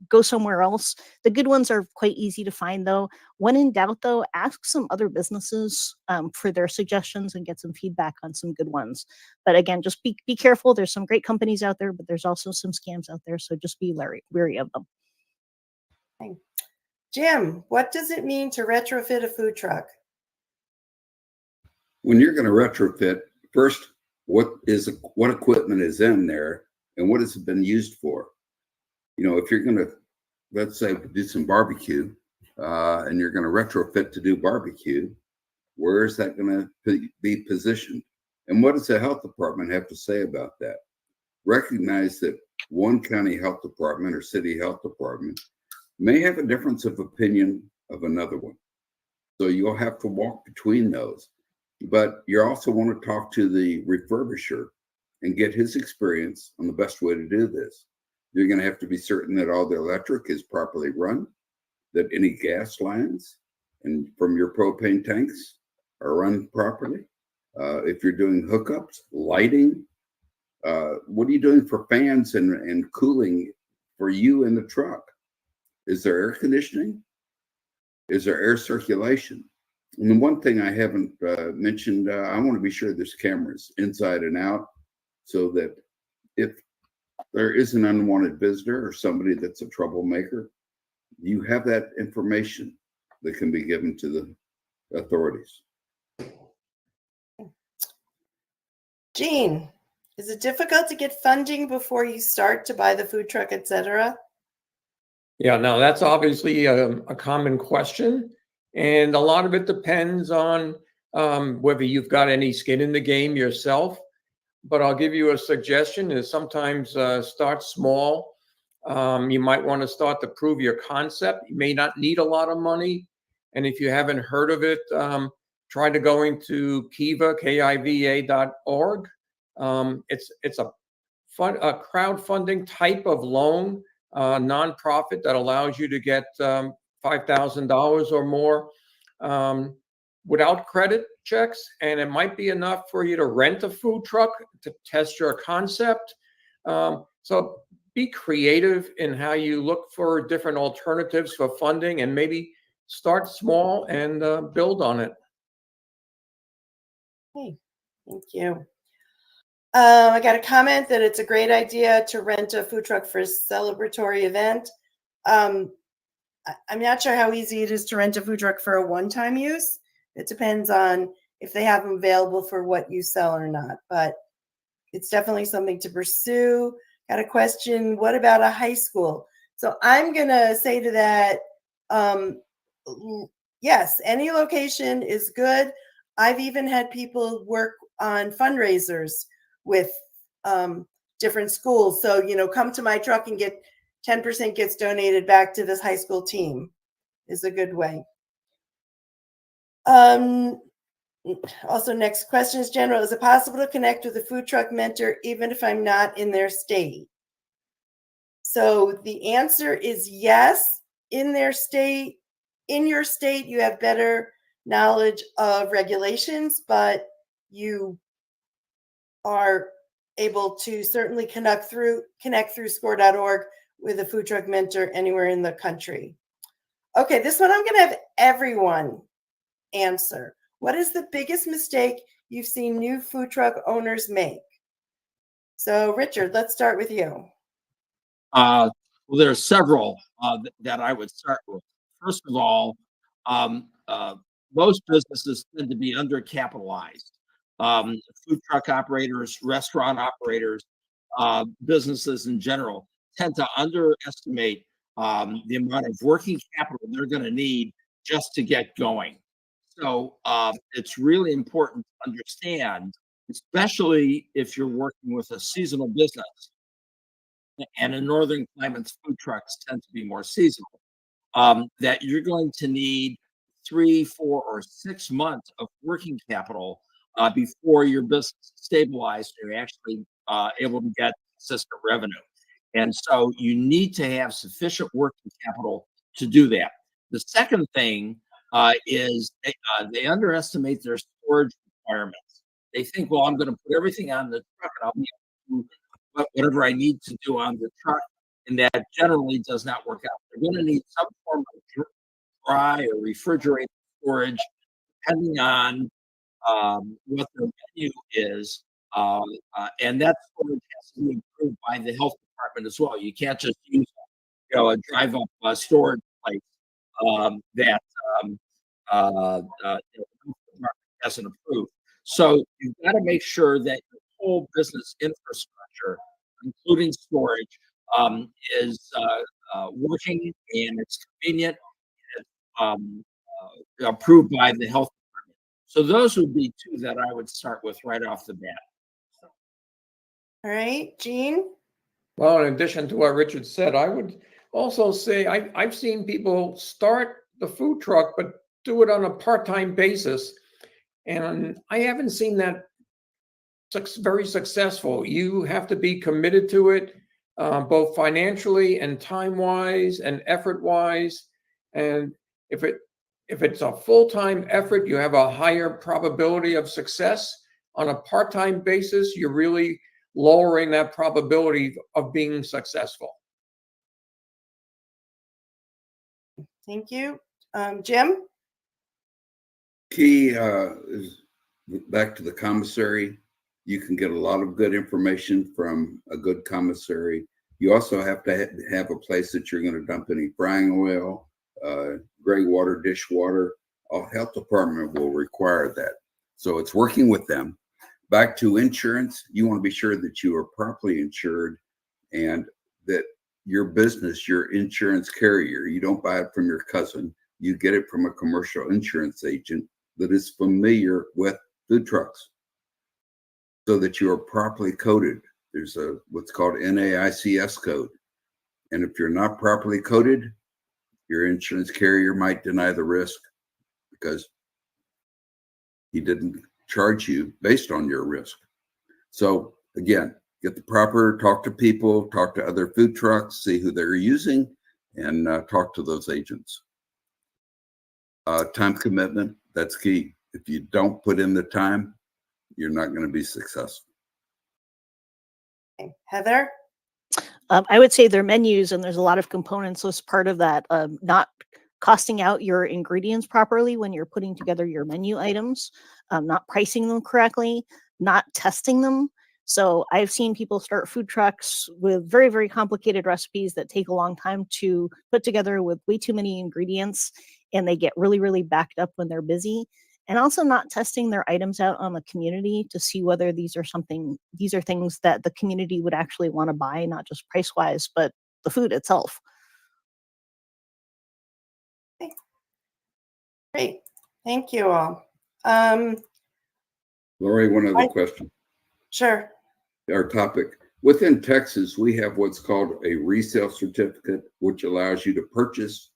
go somewhere else. The good ones are quite easy to find, though. When in doubt, though, ask some other businesses for their suggestions and get some feedback on some good ones. But again, just be careful. There's some great companies out there, but there's also some scams out there. So just be wary of them. Okay. Jim, what does it mean to retrofit a food truck? When you're going to retrofit, first, what equipment is in there and what has it been used for? If you're going to, let's say, do some barbecue and you're going to retrofit to do barbecue, where is that going to be positioned? And what does the health department have to say about that? Recognize that one county health department or city health department may have a difference of opinion of another one. So you'll have to walk between those. But you also want to talk to the refurbisher and get his experience on the best way to do this. You're going to have to be certain that all the electric is properly run, that any gas lines and from your propane tanks are run properly. If you're doing hookups, lighting, what are you doing for fans and cooling for you in the truck? Is there air conditioning? is there air circulation? And the one thing I haven't mentioned, I want to be sure there's cameras inside and out, so that if there is an unwanted visitor or somebody that's a troublemaker, you have that information that can be given to the authorities. Jean, is it difficult to get funding before you start to buy the food truck, etc.? Yeah, no, that's obviously a common question. And a lot of it depends on whether you've got any skin in the game yourself. But I'll give you a suggestion is sometimes start small. You might want to start to prove your concept. You may not need a lot of money. And if you haven't heard of it, try to going to kiva.org. It's a crowdfunding type of loan, nonprofit that allows you to get $5,000 or more without credit checks, and it might be enough for you to rent a food truck to test your concept. So be creative in how you look for different alternatives for funding, and maybe start small and build on it. Hey, thank you. I got a comment that it's a great idea to rent a food truck for a celebratory event. I'm not sure how easy it is to rent a food truck for a one-time use. It depends on if they have them available for what you sell or not, but it's definitely something to pursue. Got a question, what about a high school? So I'm going to say to that, yes, any location is good. I've even had people work on fundraisers with different schools. So, come to my truck and get 10% gets donated back to this high school team is a good way. Also, next question is general. Is it possible to connect with a food truck mentor even if I'm not in their state? So the answer is yes. In their state, in your state, you have better knowledge of regulations, but you are able to certainly connect through score.org with a food truck mentor anywhere in the country. Okay, this one I'm going to have everyone answer. What is the biggest mistake you've seen new food truck owners make? So, Richard, let's start with you. Well, there are several that I would start with. First of all, most businesses tend to be undercapitalized. Food truck operators, restaurant operators, businesses in general tend to underestimate the amount of working capital they're going to need just to get going. So it's really important to understand, especially if you're working with a seasonal business, and in northern climates, food trucks tend to be more seasonal, that you're going to need 3, 4, or 6 months of working capital before your business is stabilized and you're actually able to get consistent revenue. And so you need to have sufficient working capital to do that. The second thing is they underestimate their storage requirements. They think, well, I'm going to put everything on the truck and I'll be able to do whatever I need to do on the truck. And that generally does not work out. They're going to need some form of dry or refrigerated storage, depending on what their menu is. And that storage has to be approved by the health department as well. You can't just use a drive-up storage place that the health department hasn't approved. So you've got to make sure that your whole business infrastructure, including storage, is working and it's convenient and it's approved by the health department. So those would be two that I would start with right off the bat. All right, Jean? Well, in addition to what Richard said, I would also say I've seen people start the food truck, but do it on a part-time basis. And I haven't seen that very successful. You have to be committed to it, both financially and time-wise and effort-wise. And if it's a full-time effort, you have a higher probability of success. On a part-time basis, you're really lowering that probability of being successful. Thank you. Jim? Key is back to the commissary. You can get a lot of good information from a good commissary. You also have to have a place that you're going to dump any frying oil, gray water, dishwater. Our health department will require that. So it's working with them. Back to insurance, you want to be sure that you are properly insured and that your business, your insurance carrier, you don't buy it from your cousin. You get it from a commercial insurance agent that is familiar with food trucks so that you are properly coded. There's a what's called NAICS code. And if you're not properly coded, your insurance carrier might deny the risk because he didn't charge you based on your risk. So again, get the proper, talk to people, talk to other food trucks, see who they're using, and talk to those agents. Time commitment, that's key. If you don't put in the time, you're not going to be successful. Okay. Heather? I would say their menus, and there's a lot of components as part of that. Not costing out your ingredients properly when you're putting together your menu items, not pricing them correctly, not testing them. So I've seen people start food trucks with very, very complicated recipes that take a long time to put together with way too many ingredients, and they get really, really backed up when they're busy. And also not testing their items out on the community to see whether these are things that the community would actually want to buy, not just price wise, but the food itself. Okay. Great. Thank you all. Lori, one other question. Sure. Our topic. Within Texas, we have what's called a resale certificate, which allows you to purchase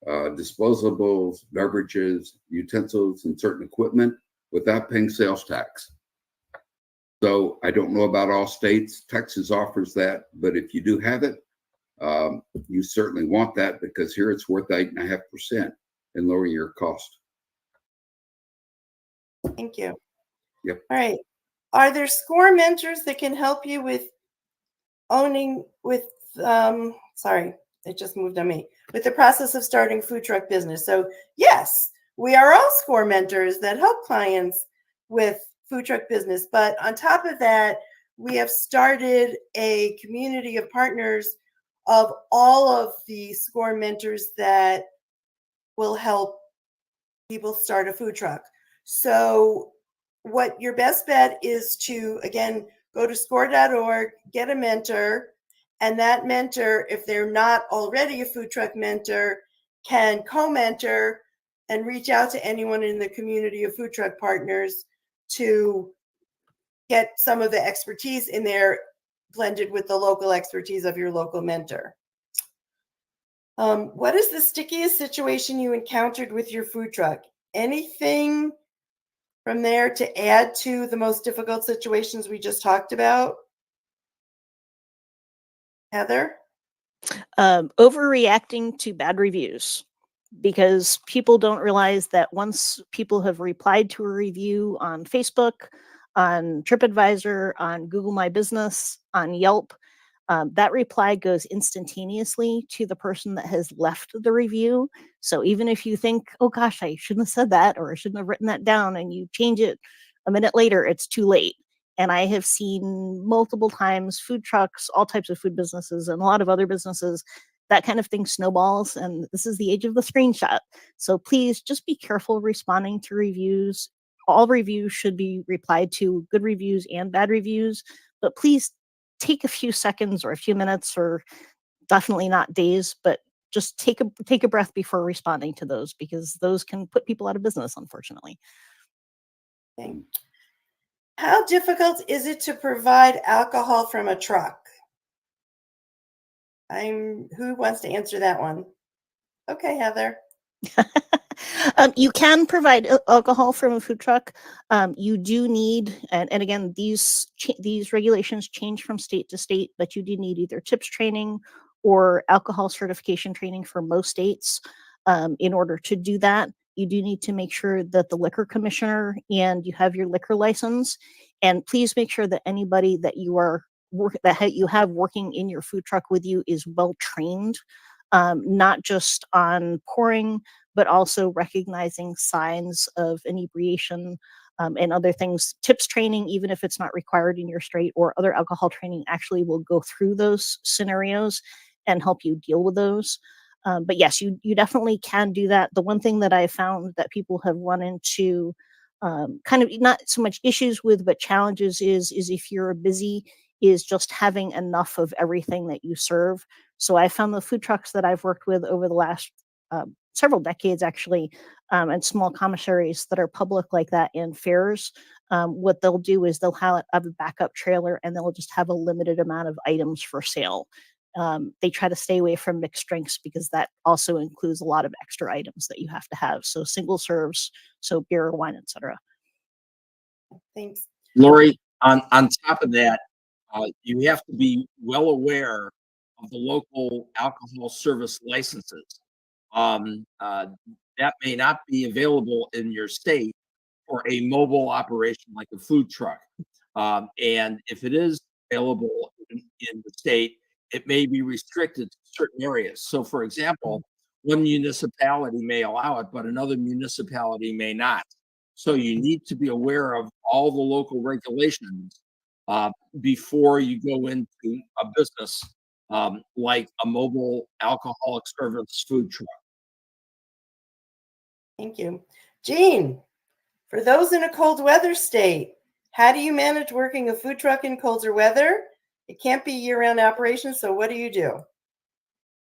disposables, beverages, utensils, and certain equipment without paying sales tax. So I don't know about all states. Texas offers that, but if you do have it, you certainly want that because here it's worth 8.5% and lower your cost. Thank you. Yep. All right. Are there SCORE mentors that can help you with sorry, it just moved on me, with the process of starting food truck business? So yes, we are all SCORE mentors that help clients with food truck business. But on top of that, we have started a community of partners of all of the SCORE mentors that will help people start a food truck. So what your best bet is to, again, go to score.org, get a mentor, and that mentor, if they're not already a food truck mentor, can co-mentor and reach out to anyone in the community of food truck partners to get some of the expertise in there blended with the local expertise of your local mentor. What is the stickiest situation you encountered with your food truck? Anything from there to add to the most difficult situations we just talked about? Heather? Overreacting to bad reviews, because people don't realize that once people have replied to a review on Facebook, on TripAdvisor, on Google My Business, on Yelp, that reply goes instantaneously to the person that has left the review. So even if you think, oh gosh, I shouldn't have said that, or I shouldn't have written that down, and you change it a minute later, it's too late. And I have seen multiple times food trucks, all types of food businesses, and a lot of other businesses, that kind of thing snowballs. And this is the age of the screenshot. So please just be careful responding to reviews. All reviews should be replied to, good reviews and bad reviews, but please take a few seconds or a few minutes, or definitely not days, but just take a breath before responding to those, because those can put people out of business, unfortunately. Okay. How difficult is it to provide alcohol from a truck? Who wants to answer that one? Okay, Heather. You can provide alcohol from a food truck. You do need, and again, these regulations change from state to state, but you do need either TIPS training or alcohol certification training for most states. In order to do that, you do need to make sure that the liquor commissioner and you have your liquor license. And please make sure that anybody that you have working in your food truck with you is well trained, not just on pouring, but also recognizing signs of inebriation and other things. Tips training, even if it's not required in your state, or other alcohol training, actually will go through those scenarios and help you deal with those. But yes, you definitely can do that. The one thing that I found that people have run into kind of not so much issues with, but challenges is if you're busy, is just having enough of everything that you serve. So I found the food trucks that I've worked with over the last several decades, actually, and small commissaries that are public like that in fairs, what they'll do is they'll have a backup trailer, and they'll just have a limited amount of items for sale. They try to stay away from mixed drinks because that also includes a lot of extra items that you have to have. So single serves, so beer, wine, etc. Thanks. Lori, on top of that, you have to be well aware of the local alcohol service licenses. That may not be available in your state for a mobile operation like a food truck. And if it is available in the state, it may be restricted to certain areas. So, for example, one municipality may allow it, but another municipality may not. So you need to be aware of all the local regulations before you go into a business like a mobile alcoholic service food truck. Thank you. Jean, for those in a cold weather state, how do you manage working a food truck in colder weather? It can't be year-round operation, so what do you do?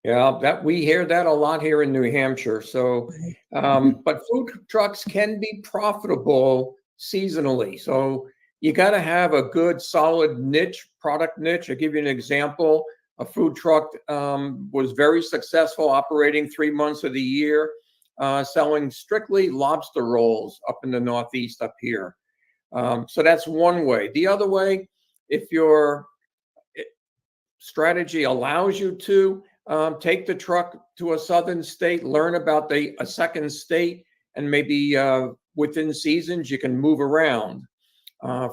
Yeah, that we hear that a lot here in New Hampshire. So, but food trucks can be profitable seasonally. So you got to have a good, solid niche, product niche. I'll give you an example. A food truck was very successful, operating 3 months of the year, selling strictly lobster rolls up in the Northeast up here. So that's one way. The other way, if your strategy allows you to take the truck to a southern state, learn about a second state, and maybe within seasons you can move around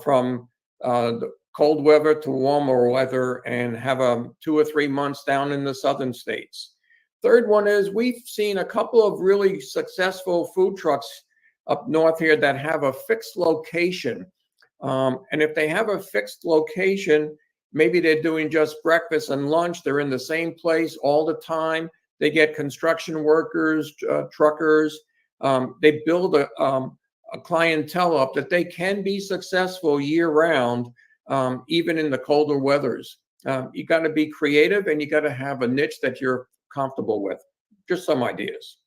from the cold weather to warmer weather and have 2 or 3 months down in the southern states. Third one is we've seen a couple of really successful food trucks up north here that have a fixed location. And if they have a fixed location, maybe they're doing just breakfast and lunch. They're in the same place all the time. They get construction workers, truckers. They build a clientele up that they can be successful year round, even in the colder weathers. You got to be creative, and you got to have a niche that you're comfortable with. Just some ideas.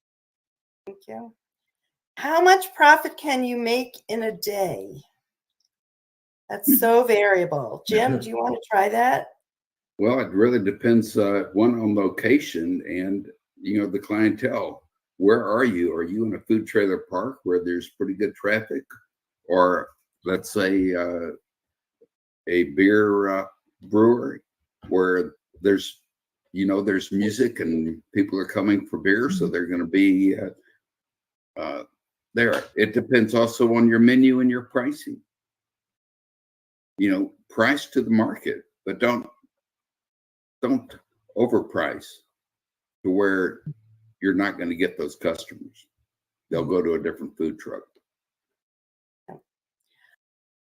Thank you. How much profit can you make in a day? That's so variable. Jim, do you want to try that? Well, it really depends, one, on location and, the clientele. Where are you? Are you in a food trailer park where there's pretty good traffic? Or let's say a beer brewery where there's music and people are coming for beer, so they're going to be there. It depends also on your menu and your pricing. Price to the market, but don't overprice to where you're not going to get those customers. They'll go to a different food truck. All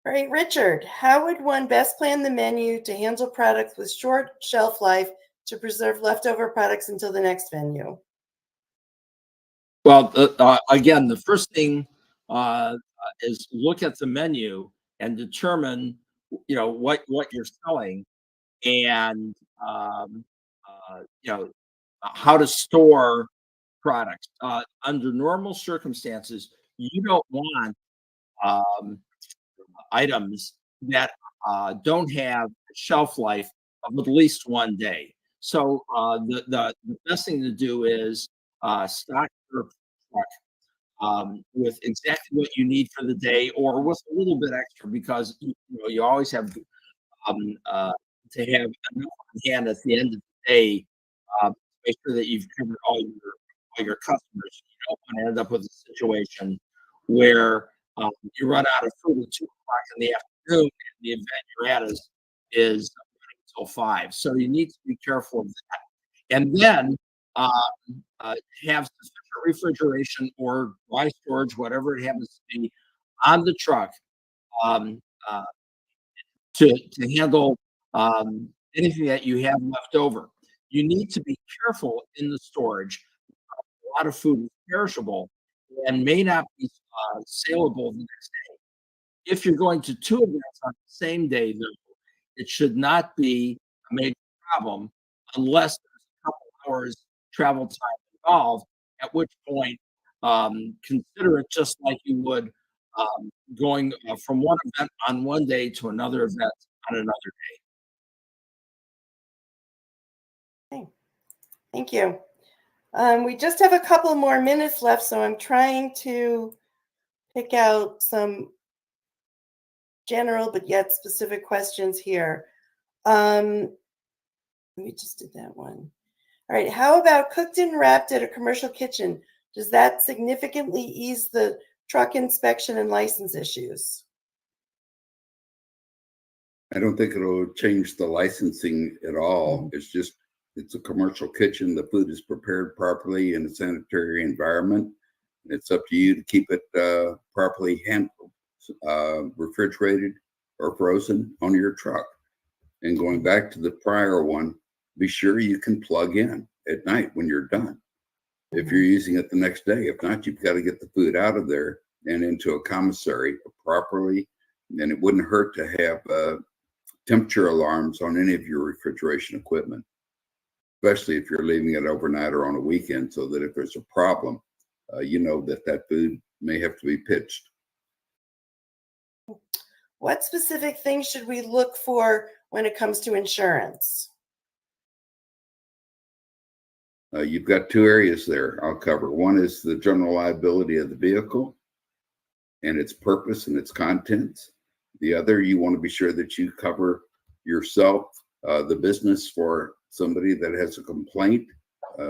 right, Richard, how would one best plan the menu to handle products with short shelf life to preserve leftover products until the next venue? Well, again, the first thing is look at the menu and determine, what you're selling, and how to store products. Under normal circumstances, you don't want items that don't have a shelf life of at least 1 day. So the best thing to do is stock your truck with exactly what you need for the day, or with a little bit extra, because you always have to have enough on hand at the end of the day. Make sure that you've covered all your customers. You don't want to end up with a situation where you run out of food at 2 o'clock in the afternoon, and the event you're at is running until 5. So you need to be careful of that. And then um, have sufficient refrigeration or dry storage, whatever it happens to be, on the truck um, uh, to handle anything that you have left over. You need to be careful in the storage. A lot of food is perishable and may not be saleable the next day. If you're going to two events on the same day, though, it should not be a major problem unless there's a couple hours travel time involved, at which point consider it just like you would going from one event on one day to another event on another day. Okay. Thank you. We just have a couple more minutes left, so I'm trying to pick out some general but yet specific questions here. We just did that one. All right. How about cooked and wrapped at a commercial kitchen? Does that significantly ease the truck inspection and license issues? I don't think it'll change the licensing at all. It's a commercial kitchen. The food is prepared properly in a sanitary environment. It's up to you to keep it properly handled, refrigerated or frozen on your truck. And going back to the prior one, be sure you can plug in at night when you're done. If you're using it the next day, if not, you've got to get the food out of there and into a commissary properly. And it wouldn't hurt to have temperature alarms on any of your refrigeration equipment, especially if you're leaving it overnight or on a weekend, so that if there's a problem, you know that food may have to be pitched. What specific things should we look for when it comes to insurance? You've got two areas there I'll cover. One is the general liability of the vehicle and its purpose and its contents. The other, you want to be sure that you cover yourself, the business, for somebody that has a complaint,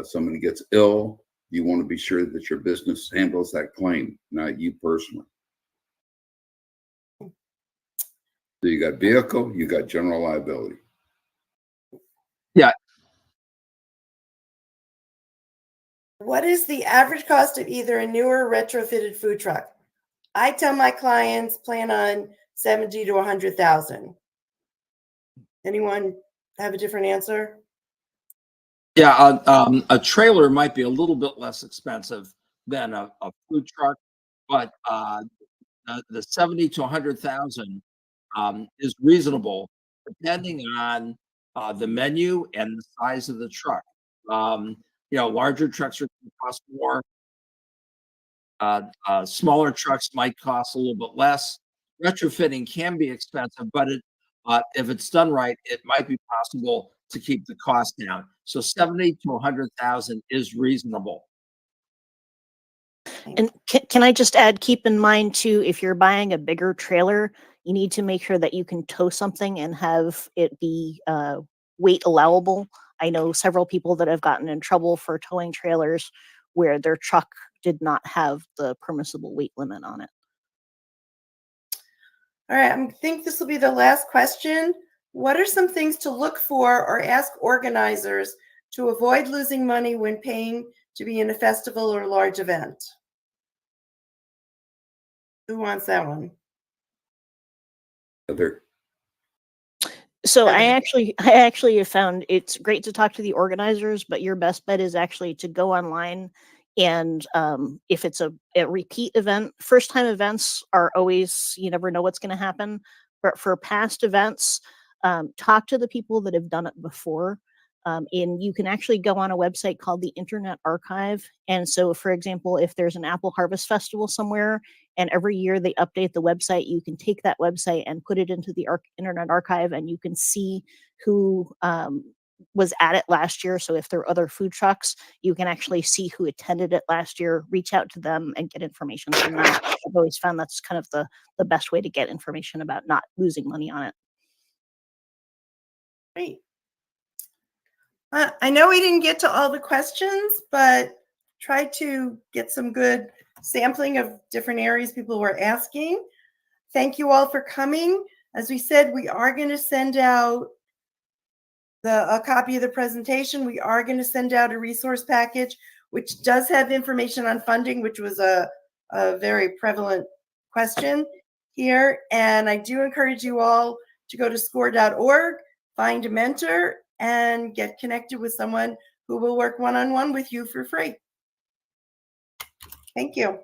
somebody gets ill. You want to be sure that your business handles that claim, not you personally. So you got vehicle, you got general liability. Yeah. What is the average cost of either a newer or retrofitted food truck? I tell my clients plan on 70 to 100,000. Anyone have a different answer? Yeah, a trailer might be a little bit less expensive than a food truck, but the 70 to 100,000 is reasonable depending on the menu and the size of the truck. Larger trucks are going to cost more. Smaller trucks might cost a little bit less. Retrofitting can be expensive, but if it's done right, it might be possible to keep the cost down. So 70 to 100,000 is reasonable. And can I just add, keep in mind too, if you're buying a bigger trailer, you need to make sure that you can tow something and have it be weight allowable. I know several people that have gotten in trouble for towing trailers where their truck did not have the permissible weight limit on it. All right, I think this will be the last question. What are some things to look for or ask organizers to avoid losing money when paying to be in a festival or large event? Who wants that one? So Okay. I actually have found it's great to talk to the organizers, but your best bet is actually to go online. And if it's a repeat event, first time events are always, you never know what's going to happen. But for past events, talk to the people that have done it before. And you can actually go on a website called the Internet Archive. And so, for example, if there's an Apple Harvest Festival somewhere and every year they update the website, you can take that website and put it into the Internet Archive and you can see who was at it last year. So if there are other food trucks, you can actually see who attended it last year, reach out to them and get information from them. I've always found that's kind of the best way to get information about not losing money on it. Great. I know we didn't get to all the questions, but try to get some good sampling of different areas people were asking. Thank you all for coming. As we said, we are going to send out a copy of the presentation. We are going to send out a resource package, which does have information on funding, which was a very prevalent question here. And I do encourage you all to go to score.org, find a mentor, and get connected with someone who will work one-on-one with you for free. Thank you.